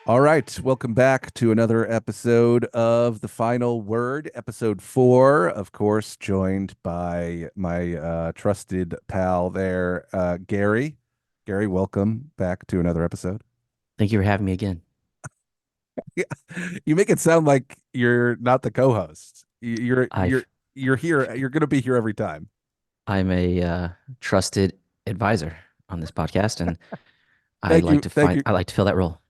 All right, welcome back to another episode of The Final Word, episode 4, of course, joined by my trusted pal there, Gary. Gary, welcome back to another episode. Thank you for having me again. Yeah, you make it sound like you're not the co-host. I've You're here. You're going to be here every time. I'm a trusted advisor on this podcast, and Thank you, thank you, I like to fill that role.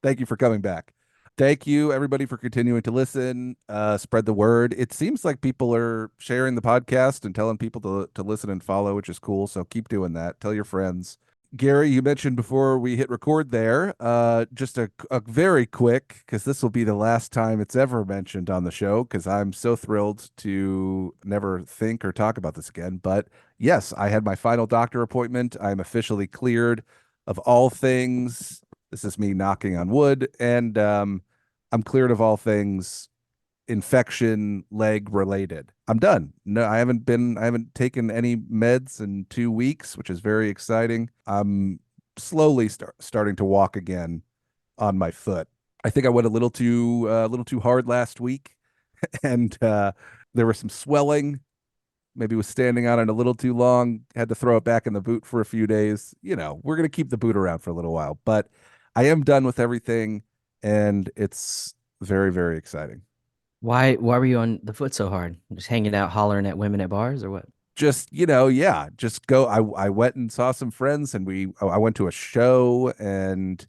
thank you for coming back. Thank you, everybody, for continuing to listen. Spread the word. It seems like people are sharing the podcast and telling people to listen and follow, which is cool. So keep doing that. Tell your friends. Gary, you mentioned before we hit record there, just a very quick, because this will be the last time it's ever mentioned on the show, because I'm so thrilled to never think or talk about this again. But yes, I had my final doctor appointment. I'm officially cleared of all things. This is me knocking on wood, and I'm cleared of all things infection leg related. I'm done. No, I haven't taken any meds in 2 weeks, which is very exciting. I'm slowly starting to walk again on my foot. I think I went a little too hard last week, and there was some swelling. Maybe was standing on it a little too long. Had to throw it back in the boot for a few days. You know, we're gonna keep the boot around for a little while, but I am done with everything, and it's very, very exciting. Why were you on the foot so hard? Just hanging out, hollering at women at bars, or what? Just yeah, just go. I went and saw some friends, and I went to a show, and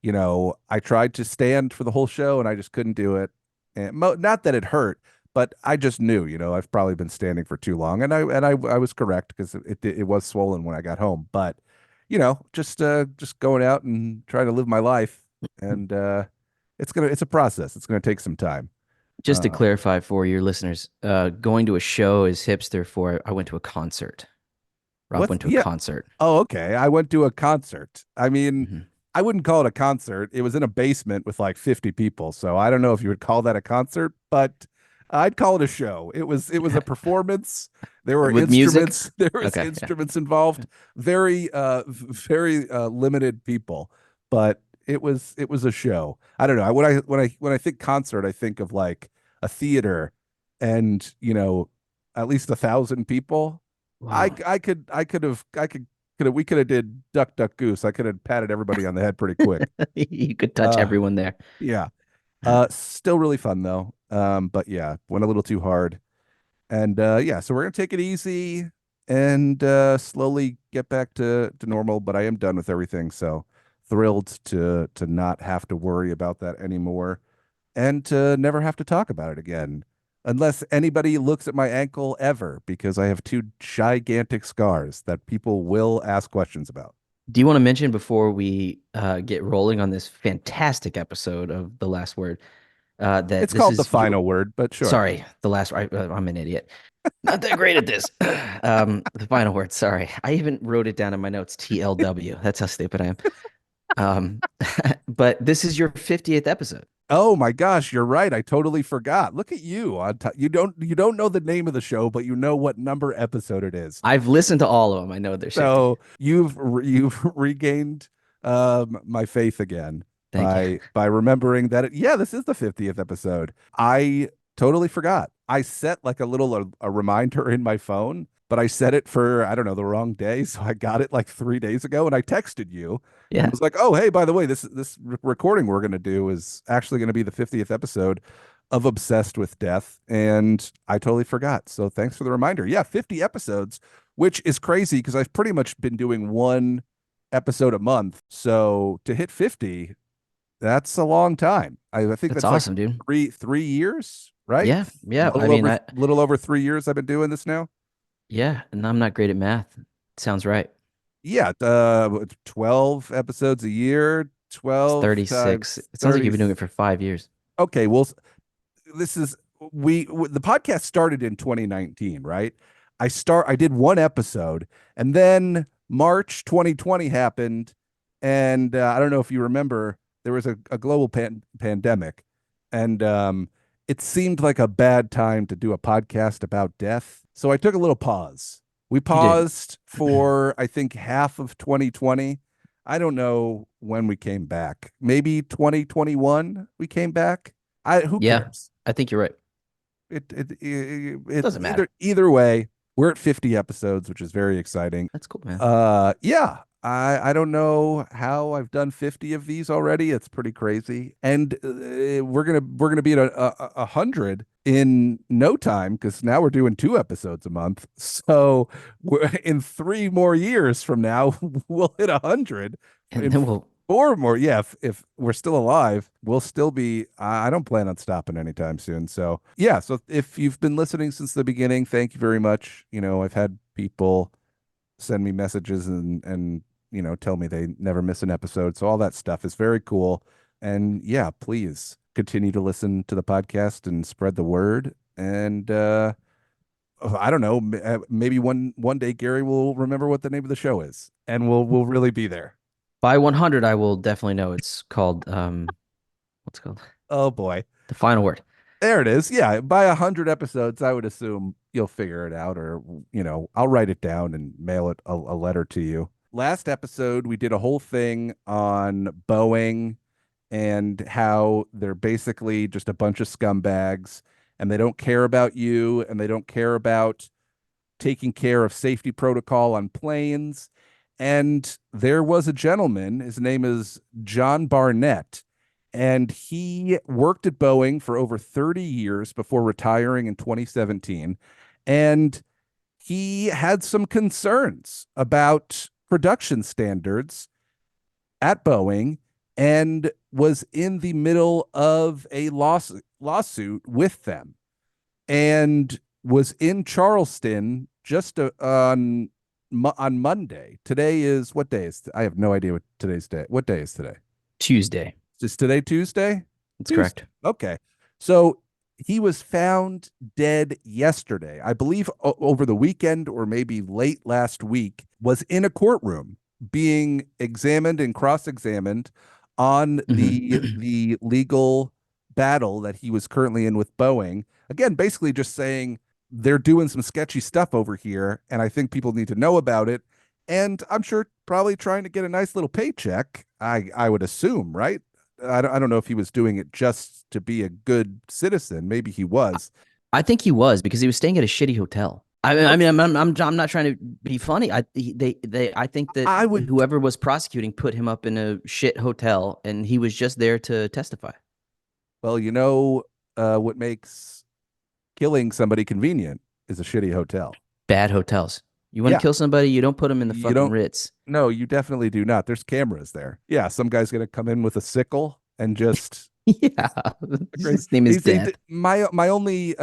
I tried to stand for the whole show, and I just couldn't do it. And not that it hurt, but I just knew, I've probably been standing for too long, and I was correct because it was swollen when I got home. But just going out and trying to live my life, and it's a process. It's gonna take some time. Just to Uh, clarify for your listeners, going to a show is hipster for I went to a concert. Rob what's went to a yeah. concert. Oh, okay. I went to a concert. I mean, Hmm. I wouldn't call it a concert. It was in a basement with like 50 people. So I don't know if you would call that a concert, but I'd call it a show. It was a performance. There were With music? instruments, there was Okay, yeah. instruments involved. Very very limited people, but it was a show. I don't know. When I think concert, I think of like a theater and, at least 1,000 people. I Wow. I could have we could have did duck duck goose. I could have patted everybody on the head pretty quick. You could touch Uh everyone there. yeah. Still really fun though. But yeah, went a little too hard. And yeah, so we're gonna take it easy and slowly get back to normal, but I am done with everything, so thrilled to not have to worry about that anymore and to never have to talk about it again. Unless anybody looks at my ankle ever, because I have two gigantic scars that people will ask questions about. Do you want to mention before we get rolling on this fantastic episode of The Last Word that It's this called the is your final word, but sure. sorry, the last I'm an idiot. Not that great at this. The final word. Sorry, I even wrote it down in my notes. TLW. That's how stupid I am. Um, but this is your 50th episode. Oh my gosh, you're right. I totally forgot. Look at you. You don't know the name of the show, but you know what number episode it is. I've listened to all of them. I know they're shifty. So you've regained my faith again Thank you. by remembering that yeah, this is the 50th episode. I totally forgot. I set like a reminder in my phone, but I set it for I don't know the wrong day, so I got it like 3 days ago, and I texted you and Yeah, was like, "Oh, hey, by the way, this recording we're gonna do is actually gonna be the 50th episode of Obsessed with Death," and I totally forgot. So thanks for the reminder. Yeah, 50 episodes, which is crazy because I've pretty much been doing one episode a month. So to hit 50, that's a long time. I think that's that's like awesome, dude. three years, right? Yeah, yeah. I mean, Little over 3 years I've been doing this now. yeah, and I'm not great at math. Sounds right. Yeah, 12 episodes a year, It's 12 36. times It sounds like 30. you've been doing it for 5 years. Okay, well, this is the podcast started in 2019, right? I did one episode, and then March 2020 happened, and I don't know if you remember, there was a global pandemic, and it seemed like a bad time to do a podcast about death. So I took a little pause. We You did. paused for I think half of 2020. I don't know when we came back. Maybe 2021 we came back. Who Yeah, cares? I think you're right. It Doesn't matter. either way, we're at 50 episodes, which is very exciting. That's cool, man. Yeah. I don't know how I've done 50 of these already. It's pretty crazy. And we're gonna be at a hundred in no time because now we're doing 2 episodes a month. So in 3 more years from now, we'll hit 100. And In then we'll 4 more, yeah. If we're still alive, we'll still be. I don't plan on stopping anytime soon. So yeah. So if you've been listening since the beginning, thank you very much. I've had people send me messages and tell me they never miss an episode. So all that stuff is very cool. And yeah, please continue to listen to the podcast and spread the word. And I don't know, maybe one day Gary will remember what the name of the show is, and we'll really be there. by 100, I will definitely know. It's called what's it called? Oh boy. The Final Word. There it is. Yeah, by 100 episodes, I would assume you'll figure it out, or I'll write it down and mail it a letter to you. Last episode, we did a whole thing on Boeing and how they're basically just a bunch of scumbags, and they don't care about you, and they don't care about taking care of safety protocol on planes. And there was a gentleman, his name is John Barnett, and he worked at Boeing for over 30 years before retiring in 2017. And he had some concerns about production standards at Boeing and was in the middle of a lawsuit with them and was in Charleston just on Monday. Today is what day is? I have no idea what today's day. What day is today? Tuesday. Is today Tuesday? That's Tuesday. correct. Okay. So he was found dead yesterday. I believe over the weekend or maybe late last week, was in a courtroom being examined and cross-examined on the Hmm. the legal battle that he was currently in with Boeing. Again, basically just saying they're doing some sketchy stuff over here, and I think people need to know about it. And I'm sure probably trying to get a nice little paycheck. I would assume, right? I don't know if he was doing it just to be a good citizen. Maybe he was. I think he was because he was staying at a shitty hotel. I'm not trying to be funny. I think that I would. whoever was prosecuting put him up in a shit hotel, and he was just there to testify. Well, what makes killing somebody convenient is a shitty hotel. Bad hotels. You want to Yeah, kill somebody, you don't put them in the you fucking don't. Ritz. No, you definitely do not. There's cameras there. Yeah, some guy's gonna come in with a sickle and just Yeah, crazy. his name is Death. My only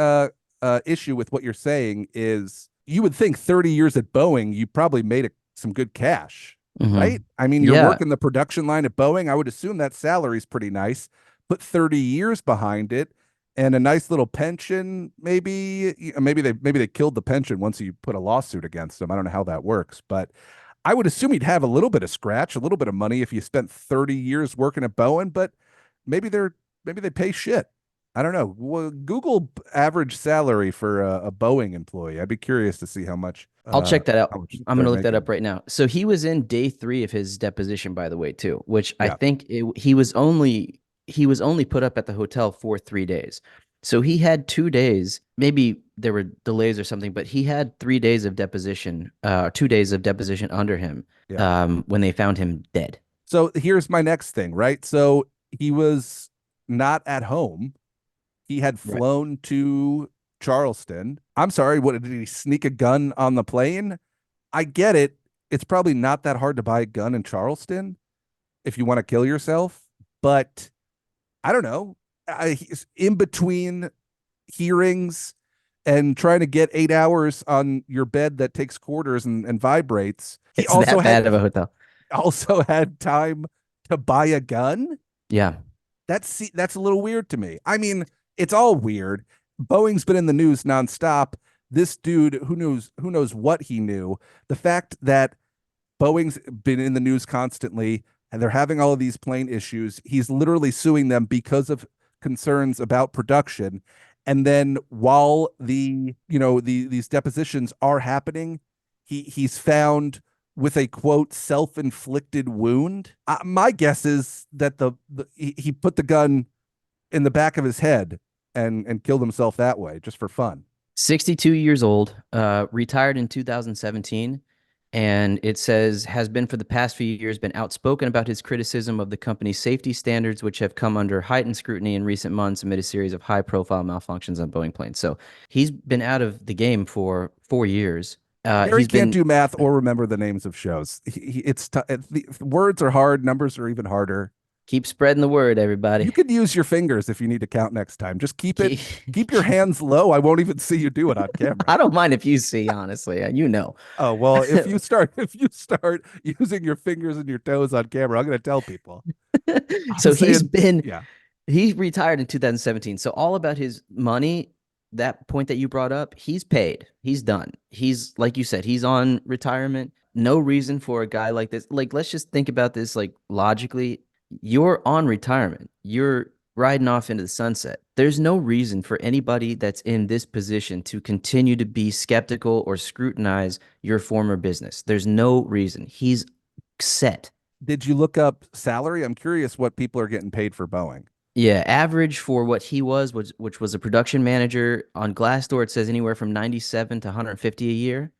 issue with what you're saying is you would think 30 years at Boeing, you probably made some good cash, Hmm. right? I mean, you're Yeah, working the production line at Boeing. I would assume that salary's pretty nice. Put 30 years behind it and a nice little pension, maybe they killed the pension once you put a lawsuit against them. I don't know how that works, but I would assume you'd have a little bit of scratch, a little bit of money if you spent 30 years working at Boeing, but maybe they're maybe they pay shit. I don't know. Well, Google average salary for a Boeing employee. I'd be curious to see I'll check that out. how much I'm they're gonna look that making. up right now. So he was in day 3 of his deposition, by the way, too, which I Yeah. think he was only put up at the hotel for 3 days. So he had 2 days. Maybe there were delays or something, but he had 3 days of deposition, 2 days of deposition under him, Yeah. when they found him dead. So here's my next thing, right? So he was not at home. He had Right. flown to Charleston. I'm sorry, what did he sneak a gun on the plane? I get it. It's probably not that hard to buy a gun in Charleston if you want to kill yourself, but I don't know. He's in between hearings and trying to get 8 hours on your bed that takes quarters and vibrates. He It's that bad of a hotel. also had time to buy a gun. Yeah. That's a little weird to me. I mean, it's all weird. Boeing's been in the news nonstop. This dude, who knows what he knew. The fact that Boeing's been in the news constantly and they're having all of these plane issues. He's literally suing them because of concerns about production. And then while these depositions are happening, he's found with a quote self-inflicted wound. My guess is that he put the gun in the back of his head and killed himself that way just for fun. 62 years old, retired in 2017, and it says has been for the past few years been outspoken about his criticism of the company's safety standards, which have come under heightened scrutiny in recent months amid a series of high-profile malfunctions on Boeing planes. So he's been out of the game for 4 years. Gary He's can't been do math or remember the names of shows. The words are hard, numbers are even harder. keep spreading the word, You everybody. could use your fingers if you need to count next time. Just keep your hands low. I won't even see you do it on camera. I don't mind if you see, honestly, you know. Oh, well, if you start using your fingers and your toes on camera, I'm going to tell people. I'm So saying, yeah. he retired in 2017. So all about his money, that point that you brought up, he's paid. He's done. He's like you said, he's on retirement. No reason for a guy like this. Like, let's just think about this like logically. You're on retirement. You're riding off into the sunset. There's no reason for anybody that's in this position to continue to be skeptical or scrutinize your former business. There's no reason. He's set. Did you look up salary? I'm curious what people are getting paid for Boeing. Yeah, average for what he was which was a production manager on Glassdoor. It says anywhere from 97 to 150 a year.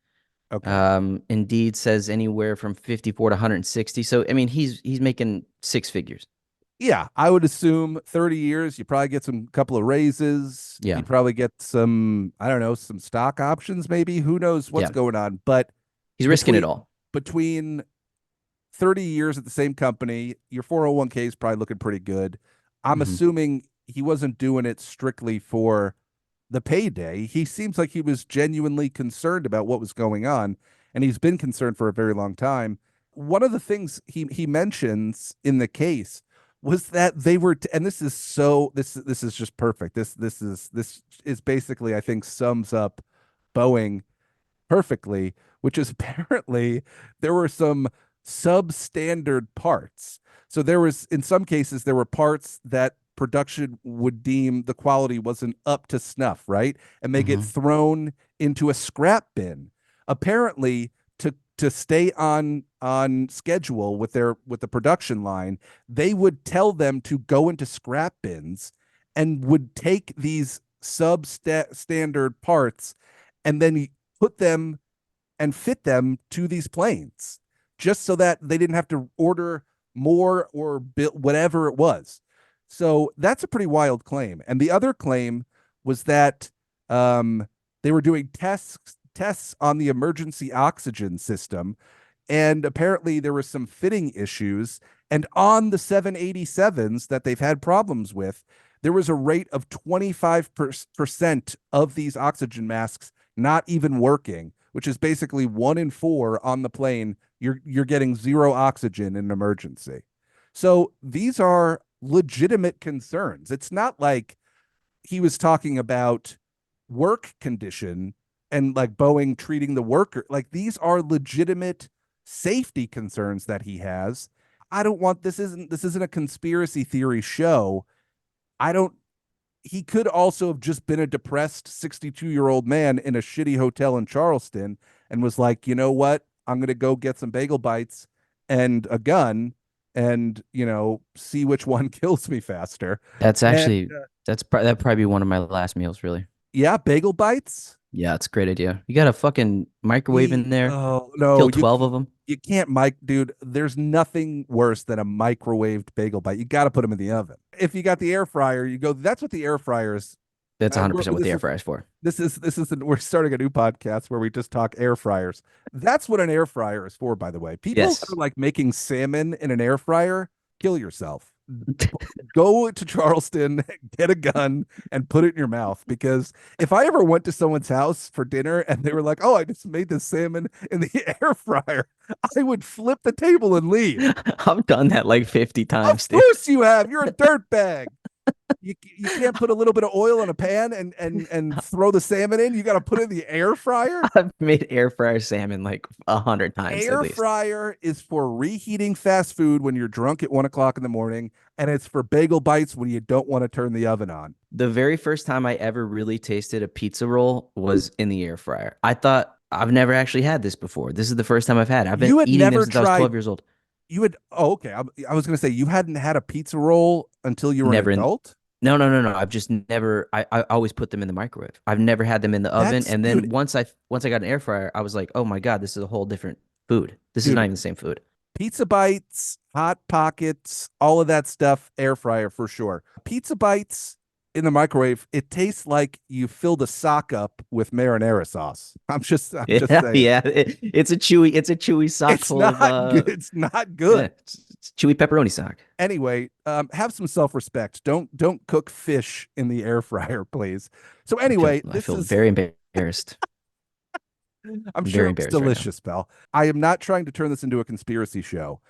Okay. Indeed says anywhere from 54 to 160. So I mean, he's making six figures. Yeah, I would assume 30 years, you probably get some couple of raises. Yeah, You probably get some, I don't know, some stock options maybe. Who knows what's yeah, going on? But he's risking it between all. between 30 years at the same company, your 401k is probably looking pretty good. I'm Hmm. assuming he wasn't doing it strictly for the payday. He seems like he was genuinely concerned about what was going on, and he's been concerned for a very long time. One of the things he mentions in the case was that they were and this is just perfect. This is basically, I think, sums up Boeing perfectly, which is apparently there were some substandard parts. So there was, in some cases, there were parts that production would deem the quality wasn't up to snuff, right? And they get Hmm. thrown into a scrap bin. Apparently, to stay on schedule with the production line, they would tell them to go into scrap bins and would take these substandard parts and then put them and fit them to these planes just so that they didn't have to order more or build whatever it was. So that's a pretty wild claim. And the other claim was that they were doing tests on the emergency oxygen system, and apparently there were some fitting issues. And on the 787s that they've had problems with, there was a rate of 25% of these oxygen masks not even working, which is basically 1 in 4 on the plane. You're getting zero oxygen in an emergency. So these are legitimate concerns. It's not like he was talking about work condition and like Boeing treating the worker. Like, these are legitimate safety concerns that he has. I don't want this isn't a conspiracy theory show. I don't He could also have just been a depressed 62-year-old man in a shitty hotel in Charleston and was like, you know what? I'm going to go get some bagel bites and a gun and, see which one kills me faster. That's And actually that'd probably be one of my last meals, really. yeah, bagel bites. Yeah, it's a great idea. You got a fucking microwave in there. Oh, no, Kill 12 of them. you can't dude, there's nothing worse than a microwaved bagel bite. You got to put them in the oven. If you got the air fryer, you go, that's what the air fryer is. That's We're, 100% what the this air is fryer is for. we're starting a new podcast where we just talk air fryers. That's what an air fryer is for, by the way. People that Yes. are like making salmon in an air fryer, kill yourself. Go to Charleston, get a gun, and put it in your mouth. Because if I ever went to someone's house for dinner and they were like, "Oh, I just made this salmon in the air fryer," I would flip the table and leave. I've done that like 50 Of times, dude. course you have. You're a dirtbag. You can't put a little bit of oil in a pan and throw the salmon in. You got to put it in the air fryer. I've made air fryer salmon like 100 times at Air least. fryer is for reheating fast food when you're drunk at 1 o'clock in the morning, and it's for bagel bites when you don't want to turn the oven on. The very first time I ever really tasted a pizza roll was in the air fryer. I thought I've never actually had this before. This is the first time I've had it. I've been You had eating them never since I was tried. 12 years old. You had. Oh, okay. I was going to say you hadn't had a pizza roll until you were an Never in. adult. No, no, no, no. I've just never. I always put them in the microwave. I've never had them in the oven. That's And dude, then once I got an air fryer, I was like, oh my God, this is a whole different food. This is not dude. even the same food. Pizza bites, hot pockets, all of that stuff, air fryer for sure. Pizza bites in the microwave, it tastes like you filled a sock up with marinara sauce. I'm just Yeah, saying. yeah. It's a chewy sock It's full of not good. It's not yeah, good. it's chewy pepperoni sock. Anyway, have some self-respect. Don't cook fish in the air fryer, please. So I feel anyway, I this feel is very embarrassed. I'm I'm sure very it was embarrassed right now. delicious, Bell. I am not trying to turn this into a conspiracy show.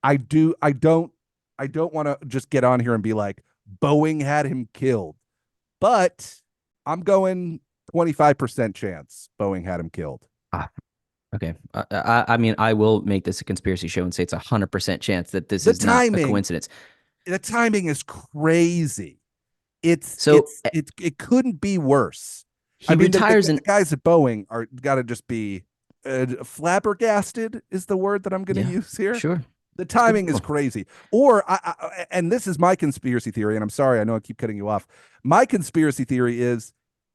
I don't want to just get on here and be like Boeing had him killed. But I'm going 25% chance Boeing had him killed. Ah, okay. I mean, I will make this a conspiracy show and say it's 100% chance that this The is not a timing, coincidence. the timing is crazy. It's So it's it it couldn't be worse. I he mean, retires the in. guys at Boeing are got to just be flabbergasted is the word that I'm going to Yeah, use here. sure. The It's good timing to is know. crazy. Or and this is my conspiracy theory, and I'm sorry, I know I keep cutting you off. My conspiracy theory is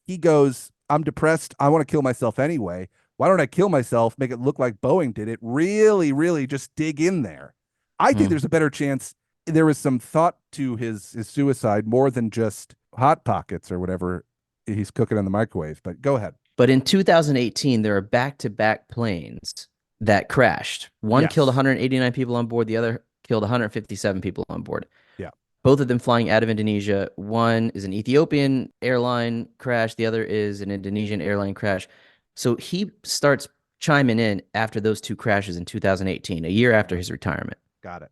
he goes, I'm depressed. I want to kill myself anyway. Why don't I kill myself, make it look like Boeing did it? Really, really just dig in there. I think Hmm. there's a better chance there was some thought to his suicide more than just hot pockets or whatever he's cooking in the microwave. But go ahead. But in 2018, there are back-to-back planes that crashed. One killed Yes. 189 people on board. The other killed 157 people on board. Yeah. Both of them flying out of Indonesia. One is an Ethiopian airline crash. The other is an Indonesian airline crash. So he starts chiming in after those two crashes in 2018, a year after his retirement. Got it.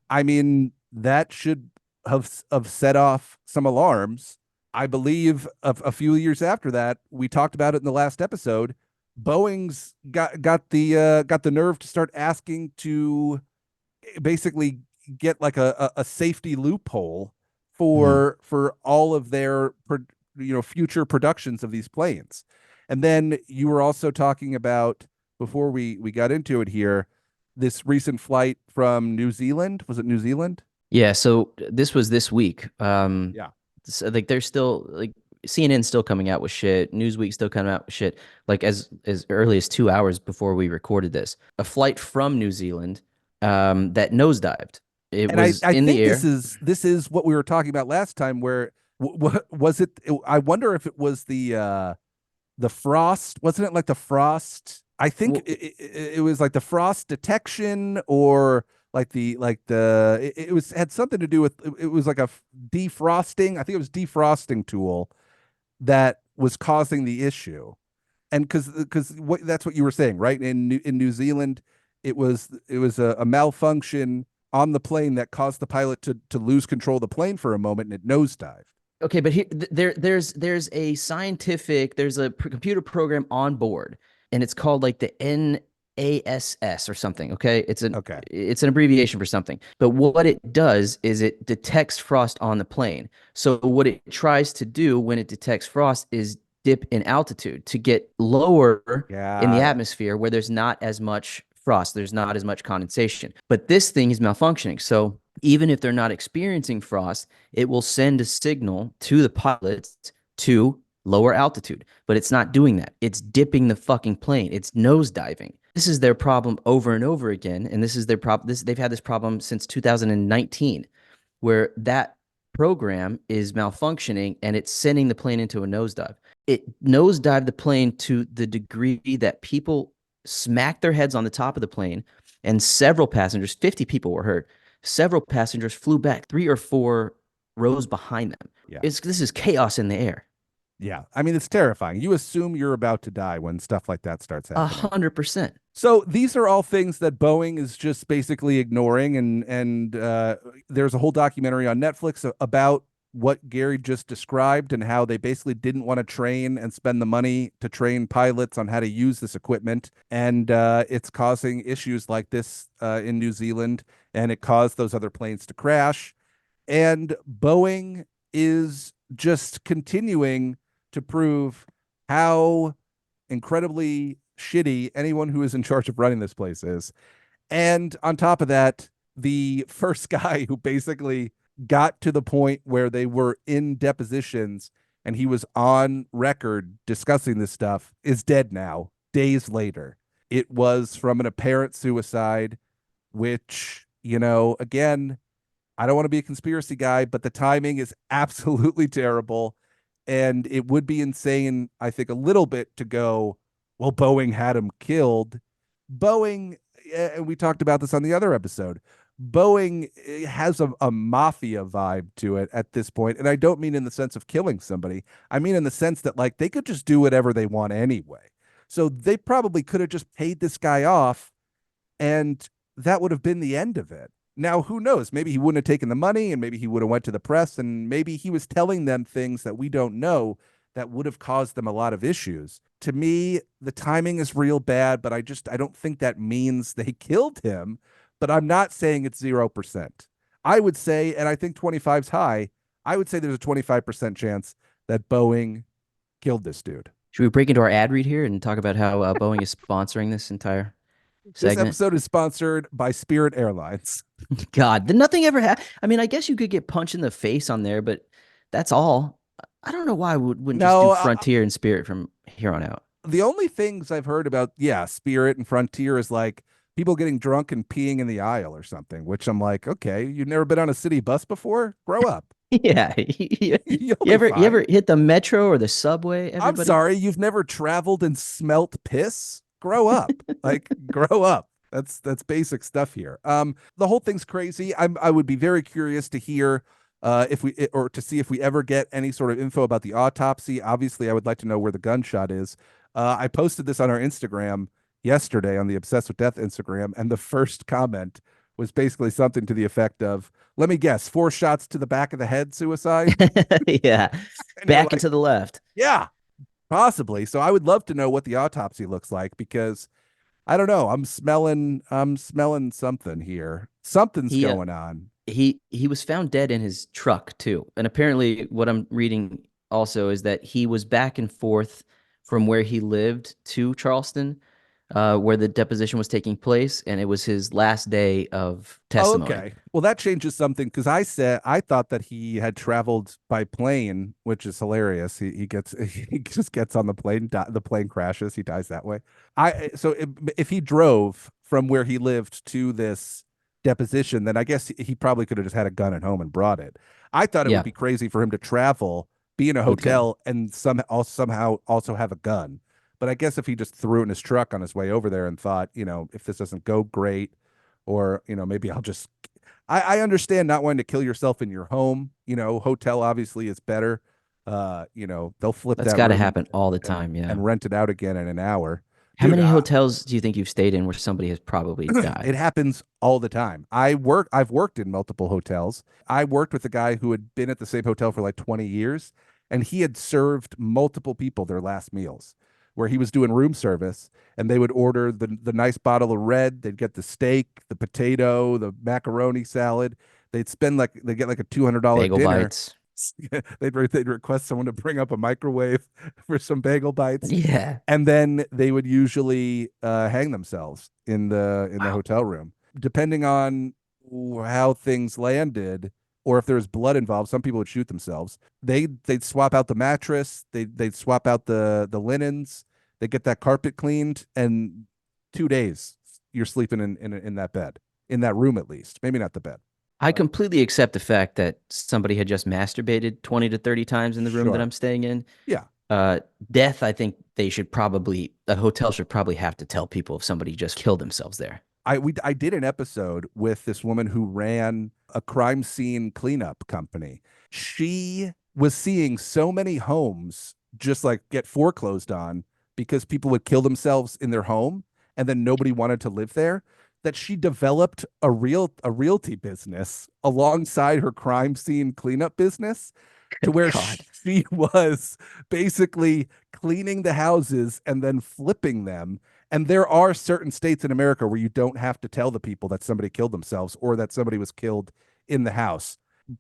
I mean, that should have set off some alarms. I believe a few years after that, we talked about it in the last episode. Boeing's got the nerve to start asking to basically get like a safety loophole Mhm. for all of their future productions of these planes. And then you were also talking about before we got into it here, this recent flight from New Zealand. Was it New Zealand? Yeah, so this was this week. Yeah. So like they're still like CNN's still coming out with shit. Newsweek's still coming out with shit. Like as early as 2 hours before we recorded this, a flight from New Zealand that nosedived. It And I, was I in the think air. this is what we were talking about last time where was it I wonder if it was the frost, wasn't it like the frost? I think Well, it was like the frost detection or like it was had something to do with it was like a defrosting. I think it was defrosting tool that was causing the issue. And because what that's what you were saying, right? In New Zealand, it was a malfunction on the plane that caused the pilot to lose control of the plane for a moment and it nosedived. okay, but here there's a scientific there's a computer program on board, and it's called like the NASS or something. Okay, Okay. it's an abbreviation for something. But what it does is it detects frost on the plane. So what it tries to do when it detects frost is dip in altitude to get lower in the Got it. atmosphere where there's not as much frost, there's not as much condensation. But this thing is malfunctioning. So even if they're not experiencing frost, it will send a signal to the pilots to lower altitude, but it's not doing that. It's dipping the fucking plane. It's nosediving. This is their problem over and over again, and this is their problem. They've had this problem since 2019, where that program is malfunctioning and it's sending the plane into a nosedive. It nosedived the plane to the degree that people smacked their heads on the top of the plane, and several passengers, 50 people were hurt. Several passengers flew back 3 or 4 rows behind them. Yeah. This is chaos in the air. Yeah. I mean, it's terrifying. You assume you're about to die when stuff like that starts A happening. 100%. So these are all things that Boeing is just basically ignoring, and there's a whole documentary on Netflix about what Gary just described and how they basically didn't want to train and spend the money to train pilots on how to use this equipment, and it's causing issues like this in New Zealand, and it caused those other planes to crash, and Boeing is just continuing to prove how incredibly shitty anyone who is in charge of running this place is. And on top of that, the first guy who basically got to the point where they were in depositions and he was on record discussing this stuff is dead now, days later. It was from an apparent suicide, which, again, I don't want to be a conspiracy guy, but the timing is absolutely terrible. And it would be insane, I think, a little bit to go, well, Boeing had him killed. Boeing, and we talked about this on the other episode, Boeing has a mafia vibe to it at this point. And I don't mean in the sense of killing somebody. I mean in the sense that, like, they could just do whatever they want anyway. So they probably could have just paid this guy off and that would have been the end of it. Now, who knows? Maybe he wouldn't have taken the money and maybe he would have went to the press and maybe he was telling them things that we don't know that would have caused them a lot of issues. To me, the timing is real bad, but I don't think that means they killed him, but I'm not saying it's 0%. I would say, and I think 25's high, I would say there's a 25% chance that Boeing killed this dude. Should we break into our ad read here and talk about how Boeing is sponsoring this entire This segment? episode is sponsored by Spirit Airlines. God, did nothing ever happen? I mean, I guess you could get punched in the face on there, but that's all. I don't know why we wouldn't just do No, Frontier and Spirit from here on out. the only things I've heard about, yeah, Spirit and Frontier is like people getting drunk and peeing in the aisle or something, which I'm like, okay, you've never been on a city bus before? Grow up. Yeah. You You'll you be ever you ever fine. hit the metro or the subway, I'm everybody? sorry, you've never traveled and smelt piss? Grow up. Like, grow up. That's basic stuff here. The whole thing's crazy. I would be very curious to hear if we or to see if we ever get any sort of info about the autopsy. Obviously, I would like to know where the gunshot is. I posted this on our Instagram yesterday on the Obsessed with Death Instagram, and the first comment was basically something to the effect of, "Let me guess, 4 shots to the back of the head, suicide." Yeah. And you're Back and like, to the left. "Yeah, possibly." So I would love to know what the autopsy looks like because I don't know. I'm smelling something here. Something's He going on. he was found dead in his truck too. And apparently what I'm reading also is that he was back and forth from where he lived to Charleston, where the deposition was taking place, and it was his last day of Oh, testimony. okay. Well, that changes something because I thought that he had traveled by plane, which is hilarious. He gets he just gets on the plane, the plane crashes, he dies that way. If he drove from where he lived to this deposition, then I guess he probably could have just had a gun at home and brought it. I thought it would Yeah, be crazy for him to travel, be in a with gun. hotel, and somehow also have a gun. But I guess if he just threw it in his truck on his way over there and thought, if this doesn't go great or maybe I'll just I understand not wanting to kill yourself in your home. Hotel obviously is better. They'll flip That's that got to room happen all the and time. Yeah. and rent it out again in an hour. How Dude, many hotels do you think you've stayed in where somebody has probably it died? happens all the time. I've worked in multiple hotels. I worked with a guy who had been at the same hotel for like 20 years and he had served multiple people their last meals where he was doing room service and they would order the nice bottle of red, they'd get the steak, the potato, the macaroni salad. They'd get like a $200 Bagel dinner. bites. They'd request someone to bring up a microwave for some bagel bites Yeah. and then they would usually hang themselves in the Wow. hotel room depending on how things landed or if there was blood involved. Some people would shoot themselves. They'd swap out the mattress, they'd swap out the linens, they get that carpet cleaned, and 2 days you're sleeping in that bed, in that room, at least, maybe not the bed. I completely accept the fact that somebody had just masturbated 20 to 30 times in the room that Sure. I'm staying in. Yeah. Death, I think the hotel should probably have to tell people if somebody just killed themselves there. I did an episode with this woman who ran a crime scene cleanup company. She was seeing so many homes just like get foreclosed on because people would kill themselves in their home and then nobody wanted to live there, that she developed a realty business alongside her crime scene cleanup business to where God, she was basically cleaning the houses and then flipping them. And there are certain states in America where you don't have to tell the people that somebody killed themselves or that somebody was killed in the house.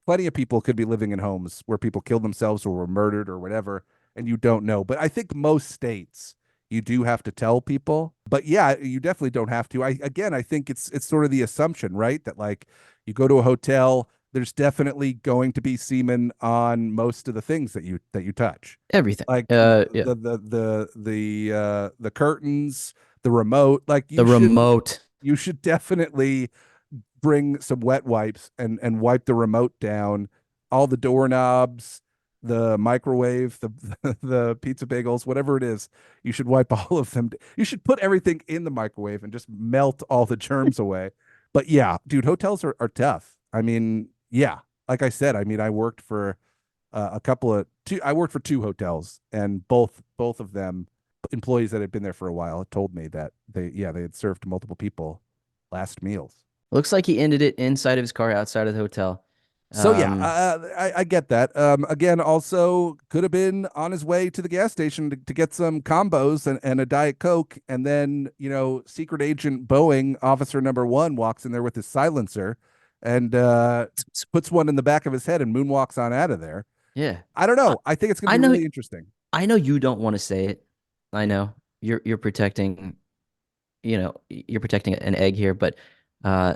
Plenty of people could be living in homes where people killed themselves or were murdered or whatever, and you don't know. But I think most states, you do have to tell people. But yeah, you definitely don't have to. I think it's sort of the assumption, right? That like you go to a hotel, there's definitely going to be semen on most of the things that you touch. Everything. Like Yeah. the curtains, the remote, like The remote. you should definitely bring some wet wipes and wipe the remote down, all the doorknobs, the microwave, the the pizza bagels, whatever it is. You should wipe all of them. You should put everything in the microwave and just melt all the germs away. But yeah, dude, hotels are tough. I mean, yeah, like I said, I mean, I worked for a couple of two. I worked for two hotels, and both of them employees that had been there for a while told me that they had served multiple people last meals. Looks like he ended it inside of his car, outside of the hotel. So yeah, Um, I get that. Again, also could have been on his way to the gas station to get some combos and a Diet Coke, and then Secret Agent Boeing Officer Number One walks in there with his silencer, and puts one in the back of his head and moonwalks on out of there. yeah. I don't I, know. I think it's going to I be know really interesting. I know you don't want to say it. I Yeah, know. You're protecting, you're protecting an egg here, but uh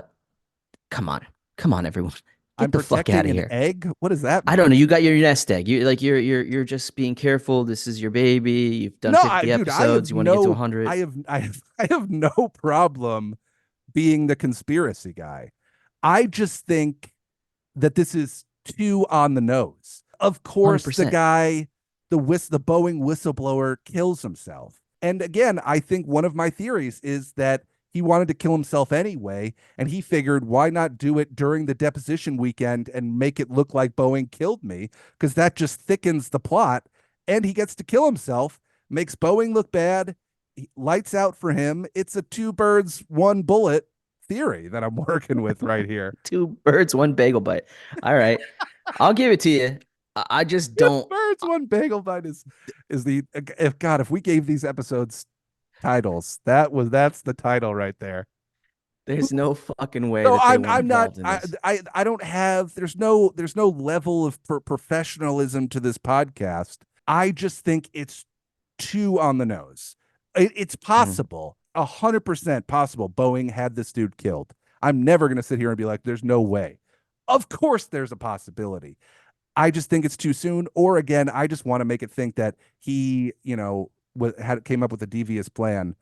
come on. Come on, everyone. Get I'm the fuck out protecting of an here. egg. What does that I don't mean? know. You got your nest egg. You're just being careful. This is your baby. You've done No, 50 dude, I episodes. have You want to get to no, 100. I have no problem being the conspiracy guy. I just think that this is too on the nose. Of course, the 100%. guy, the Boeing whistleblower kills himself. And again, I think one of my theories is that he wanted to kill himself anyway, and he figured why not do it during the deposition weekend and make it look like Boeing killed me because that just thickens the plot. And he gets to kill himself, makes Boeing look bad, lights out for him. It's a two birds, one bullet theory that I'm working with right here. Two birds, one bagel bite. All right. I'll give it to you. I just Two don't. birds, one bagel bite is the if God, if we gave these episodes titles, that's the title right there. There's no fucking way No, that they weren't I'm not involved in this. I don't have there's no level of professionalism to this podcast. I just think it's too on the nose. It's Mm. possible, 100% possible Boeing had this dude killed. I'm never going to sit here and be like there's no way. Of course there's a possibility. I just think it's too soon. Or again, I just want to make it think that he, came up with a devious plan.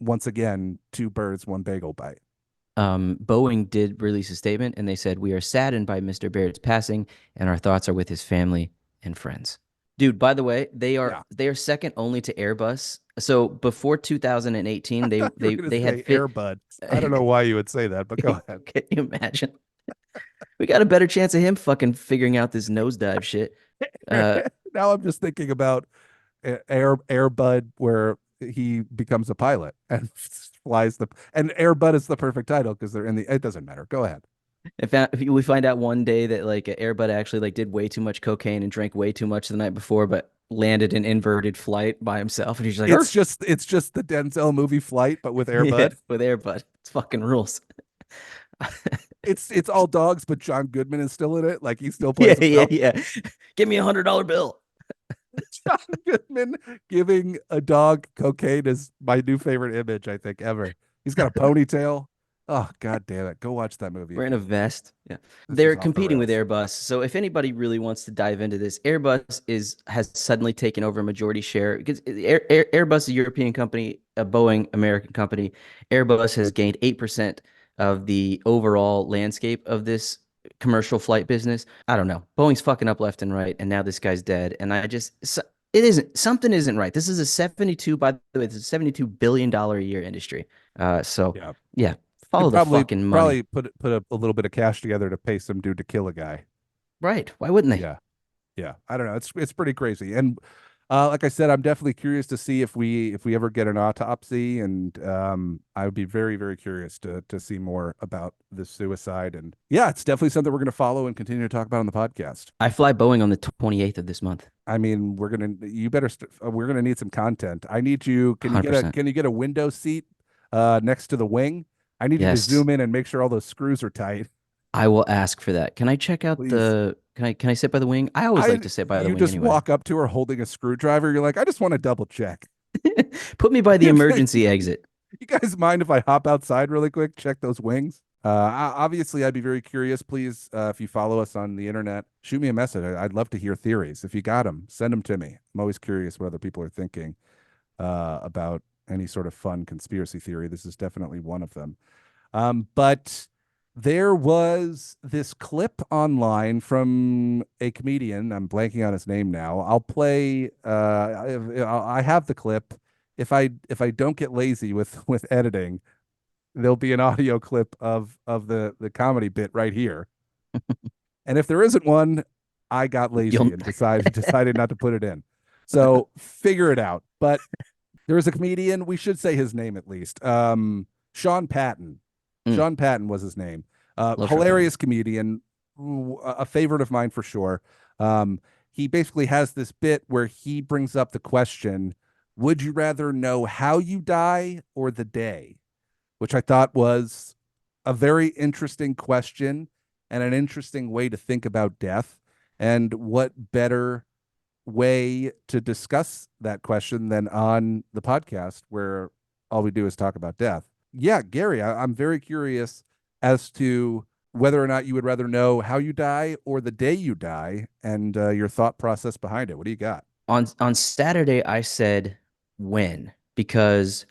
Once again, two birds, one bagel bite. Boeing did release a statement and they said, "We are saddened by Mr. Barrett's passing and our thoughts are with his family and friends." Dude, by the way, Yeah, they are second only to Airbus. So before 2018, they you were they gonna they had say fit. Airbud. I don't know why you would say that, but go ahead. Can you imagine? We got a better chance of him fucking figuring out this nosedive shit. Uh, Now I'm just thinking about Airbud, where he becomes a pilot and flies and Airbud is the perfect title because they're in the. It doesn't matter. Go ahead. if we find out one day that like Airbud actually like did way too much cocaine and drank way too much the night before, but landed an inverted flight by himself, and he's like, "Arf!" It's just the Denzel movie Flight, but with Yeah, Airbud. with Airbud, it's fucking rules. It's all dogs, but John Goodman is still in it. Like he still Yeah, plays yeah, himself. yeah. Give me $100 bill. John Goodman giving a dog cocaine is my new favorite image, I think, ever. He's got a ponytail. Oh, God damn it. Go watch that movie. We're in a vest. Yeah. This is They're off the competing with rails. Airbus. So if anybody really wants to dive into this, Airbus is has suddenly taken over a majority share because Airbus is a European company, a Boeing American company. Airbus has gained 8% of the overall landscape of this commercial flight business. I don't know. Boeing's fucking up left and right, and now this guy's dead. And it isn't something isn't right. This is a 72, by the way, it's a $72 billion a year industry. So Yeah. yeah, follow Could the fucking money. probably put a little bit of cash together to pay some dude to kill a guy. Right. Why wouldn't they? Yeah. Yeah. I don't know. It's pretty crazy. And like I said, I'm definitely curious to see if we ever get an autopsy, and I would be very very curious to see more about this suicide. And yeah, it's definitely something we're going to follow and continue to talk about on the podcast. I fly Boeing on the 28th of this month. I mean, we're gonna need some content. I need you. 100%. Can you get a window seat next to the wing? I need you to Yes. zoom in and make sure all those screws are tight. I will ask for that. Can I check out Please. the can I sit by the wing? I always like I to sit by the You wing just anyway. walk up to her holding a screwdriver. You're like, I just want to double check. Put me by the emergency exit. You guys mind if I hop outside really quick, check those wings? Obviously, I'd be very curious. Please, if you follow us on the internet, shoot me a message. I'd love to hear theories. If you got them, send them to me. I'm always curious what other people are thinking about any sort of fun conspiracy theory. This is definitely one of them. But there was this clip online from a comedian. I'm blanking on his name now. I'll play. I have the clip. If I don't get lazy with editing, there'll be an audio clip of the comedy bit right here. And if there isn't one, I got lazy You'll and decided not to put it in. So figure it out. But there was a comedian. We should say his name at least. Sean Patton. Mm, Sean Patton was his name. love Sean Penn. Hilarious comedian, a favorite of mine for sure. He basically has this bit where he brings up the question, would you rather know how you die or the day? Which I thought was a very interesting question and an interesting way to think about death. And what better way to discuss that question than on the podcast where all we do is talk about death? Yeah, Gary, I'm very curious as to whether or not you would rather know how you die or the day you die and your thought process behind it. What do you got? On Saturday, I said when because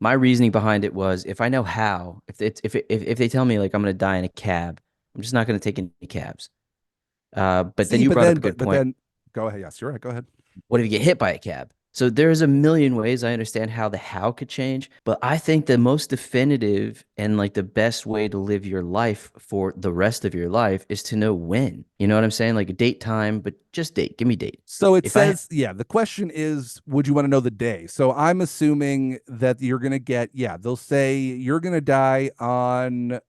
my reasoning behind it was if I know how, if they tell me like I'm gonna die in a cab, I'm just not gonna take any cabs. But then See, you but brought up then, a good but point. then, go ahead. Yes, you're right. Go ahead. What if you get hit by a cab? So there's a million ways I understand how the how could change, but I think the most definitive and like the best way to live your life for the rest of your life is to know when. You know what I'm saying? Like a date time, but just date. Give me date. So it If I says, yeah, the question is, would you want to know the day? So I'm assuming that you're going to get, yeah, they'll say you're going to die on,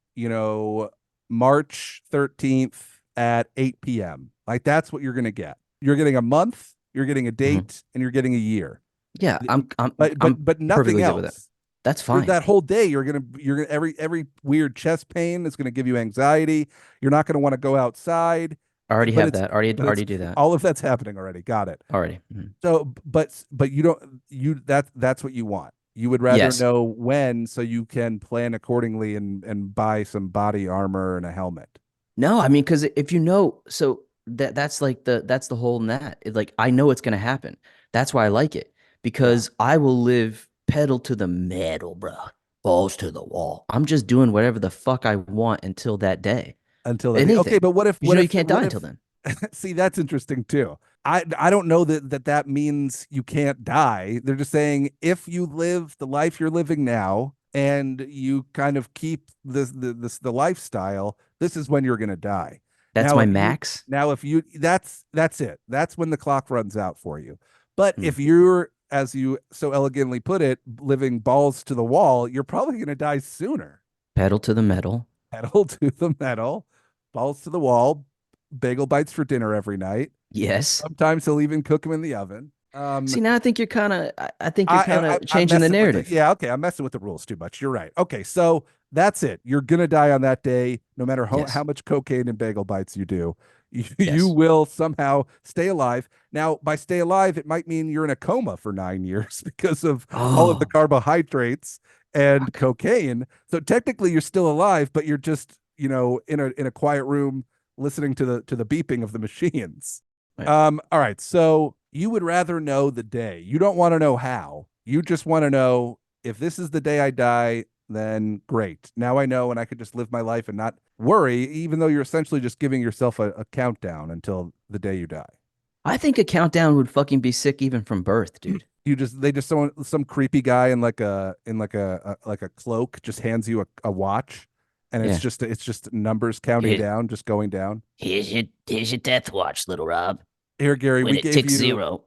March 13th at 8 p.m. Like that's what you're going to get. You're getting a month, you're getting a Mhm. date, and you're getting a year. Yeah, I'm But nothing perfectly good with that. else. That's You're fine. that whole day you're gonna every weird chest pain is gonna give you anxiety. You're not gonna want to go outside. I already But have it's that. Already do that. all of that's happening already. Got it. Already. Mhm. So, but you don't you that's what you want. You would rather Yes. know when so you can plan accordingly and buy some body armor and a helmet. No, I mean, because if you know, so that's like that's the whole in that. Like I know it's gonna happen. That's why I like it Yeah. because I will live pedal to the metal, bro. Balls to the wall. I'm just doing whatever the fuck I want until that day. Until that day. Okay, Anything. but what if Because you know you can't die until then. see that's interesting too. I don't know that means you can't die. They're just saying if you live the life you're living now and you kind of keep the lifestyle, this is when you're going to die. That's Now my if you max. now if you that's it. That's when the clock runs out for you. But Hmm. if you're, as you so elegantly put it, living balls to the wall, you're probably going to die sooner. Pedal to the metal. Pedal to the metal, balls to the wall, bagel bites for dinner every night. Yes. Sometimes he'll even cook them in the oven. See, now I think you're kind of, I think you're kind I of I'm changing the messing with the narrative. yeah, okay, I'm messing with the rules too much. You're right. Okay, so that's it. You're gonna die on that day, no matter how Yes. much cocaine and bagel bites you do. You Yes. will somehow stay alive. Now, by stay alive, it might mean you're in a coma for 9 years because of all of the Oh, carbohydrates and fuck. cocaine. So technically, you're still alive, but you're just in a quiet room listening to the beeping of the machines. Right. All right. So you would rather know the day. You don't want to know how. You just want to know if this is the day I die, then great. Now I know and I could just live my life and not worry, even though you're essentially just giving yourself a countdown until the day you die. I think a countdown would fucking be sick even from birth, dude. You just they just some creepy guy in like a cloak just hands you a watch and Yeah. it's just numbers counting Here, down, just going down. here's your death watch, little Rob. Here, Gary, When it ticks zero.